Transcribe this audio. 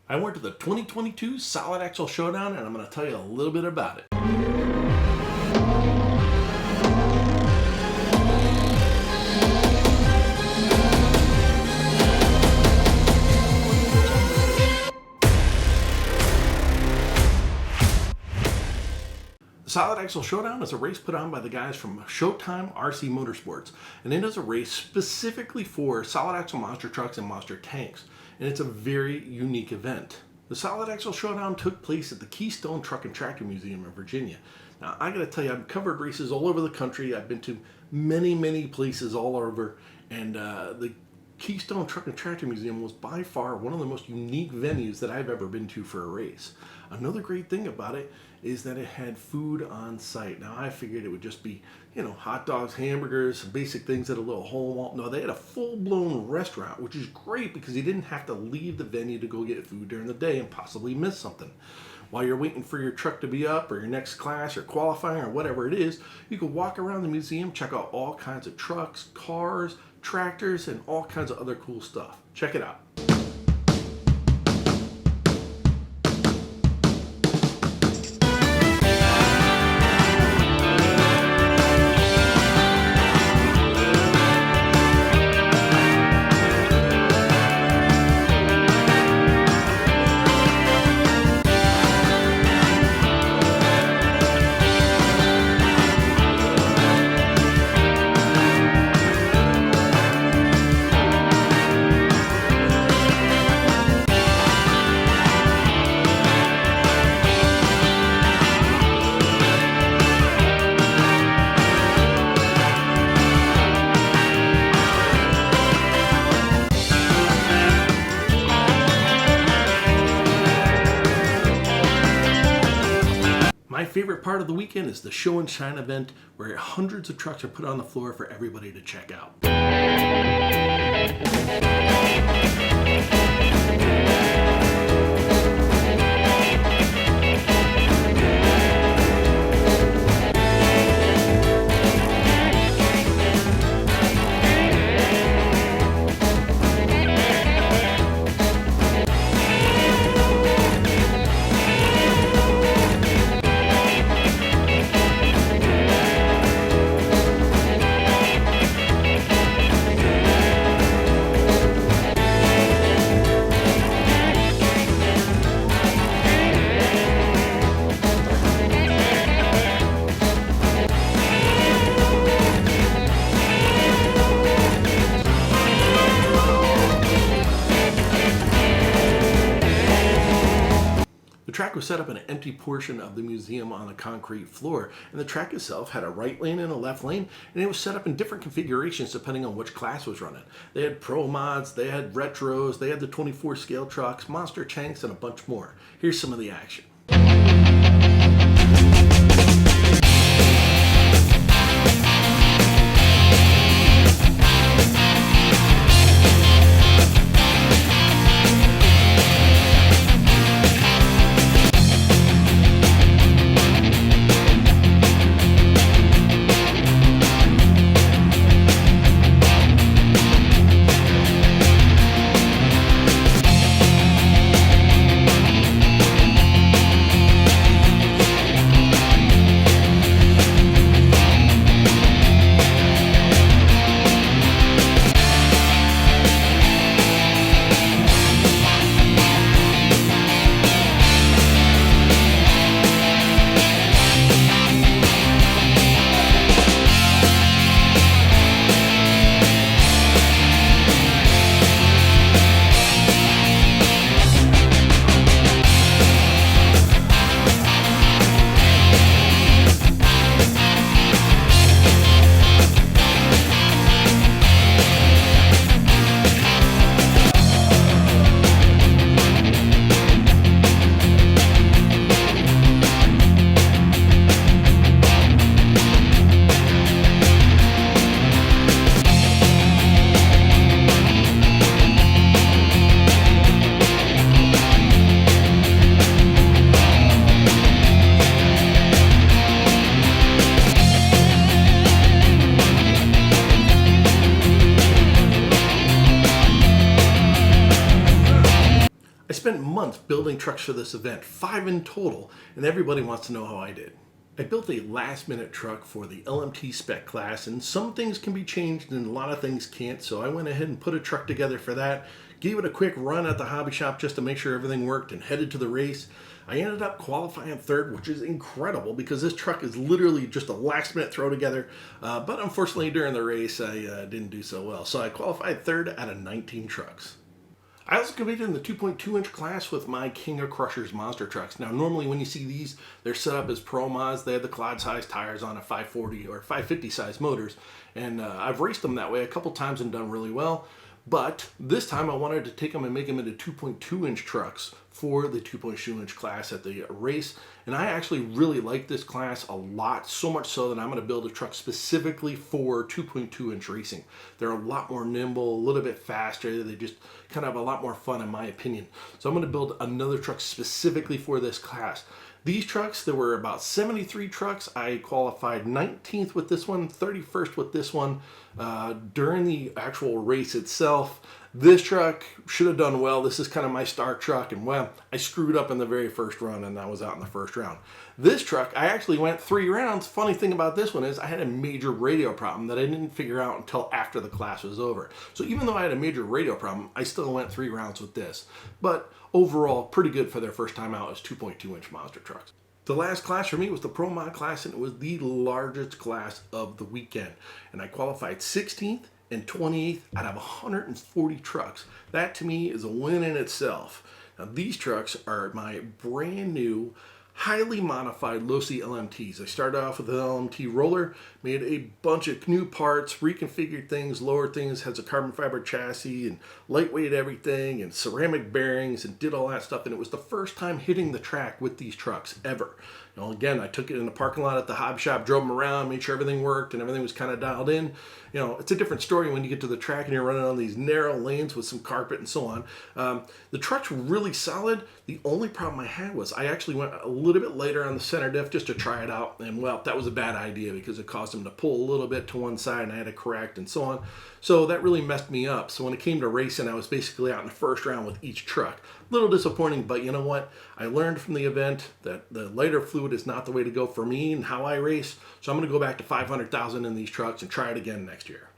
I went to the 2022 Solid Axle Showdown, and I'm going to tell you a little bit about it. The Solid Axle Showdown is a race put on by the guys from Showtime RC Motorsports, and it is a race specifically for solid axle monster trucks and monster tanks, and it's a very unique event. The Solid Axle Showdown took place at the Keystone Truck and Tractor Museum in Virginia. Now, I gotta tell you, I've covered races all over the country. I've been to many places all over, and the Keystone Truck and Tractor Museum was by far one of the most unique venues that I've ever been to for a race. Another great thing about it is that it had food on site. Now, I figured it would just be, hot dogs, hamburgers, some basic things at a little hole in the wall. No, they had a full-blown restaurant, which is great because you didn't have to leave the venue to go get food during the day and possibly miss something. While you're waiting for your truck to be up or your next class or qualifying or whatever it is, you can walk around the museum, check out all kinds of trucks, cars, tractors, and all kinds of other cool stuff. Check it out. My favorite part of the weekend is the Show and Shine event, where hundreds of trucks are put on the floor for everybody to check out. The track was set up in an empty portion of the museum on a concrete floor, and the track itself had a right lane and a left lane, and it was set up in different configurations depending on which class was running. They had pro mods, they had retros, they had the 24 scale trucks, monster tanks, and a bunch more. Here's some of the action. months building trucks for this event, 5 in total, and everybody wants to know how I did. I built a last-minute truck for the LMT spec class, and some things can be changed and a lot of things can't, so I went ahead and put a truck together for that, gave it a quick run at the hobby shop just to make sure everything worked, and headed to the race. I ended up qualifying third, which is incredible because this truck is literally just a last-minute throw together, but unfortunately during the race I didn't do so well, so I qualified third out of 19 trucks. I also competed in the 2.2 inch class with my King of Crushers monster trucks. Now normally when you see these, they're set up as pro mods. They have the quad size tires on a 540 or 550 size motors, and I've raced them that way a couple times and done really well. But this time I wanted to take them and make them into 2.2 inch trucks for the 2.2 inch class at the race. And I actually really like this class a lot, so much so that I'm going to build a truck specifically for 2.2 inch racing. They're a lot more nimble, a little bit faster. They just kind of have a lot more fun in my opinion. So I'm going to build another truck specifically for this class. These trucks, there were about 73 trucks. I qualified 19th with this one, 31st with this one. During the actual race itself, this truck should have done well. This is kind of my star truck, and well, I screwed up in the very first run and I was out in the first round. This truck, I actually went 3 rounds. Funny thing about this one is I had a major radio problem that I didn't figure out until after the class was over. So even though I had a major radio problem, I still went 3 rounds with this. But overall, pretty good for their first time out as 2.2 inch monster trucks. The last class for me was the Pro Mod class, and it was the largest class of the weekend. And I qualified 16th and 28th out of 140 trucks. That to me is a win in itself. Now these trucks are my brand new, highly modified low-C LMTs. I started off with an LMT roller, made a bunch of new parts, reconfigured things, lowered things, has a carbon fiber chassis and lightweight everything and ceramic bearings and did all that stuff. And it was the first time hitting the track with these trucks ever. You know, again, I took it in the parking lot at the hobby shop, drove them around, made sure everything worked and everything was kind of dialed in. You know, it's a different story when you get to the track and you're running on these narrow lanes with some carpet and so on. The trucks were really solid. The only problem I had was I actually went a little bit later on the center diff just to try it out, and well, that was a bad idea because it caused them to pull a little bit to one side and I had to correct and so on. So that really messed me up. So when it came to racing, I was basically out in the first round with each truck. A little disappointing, but you know what? I learned from the event that the lighter fluid is not the way to go for me and how I race. So I'm going to go back to 500,000 in these trucks and try it again next year.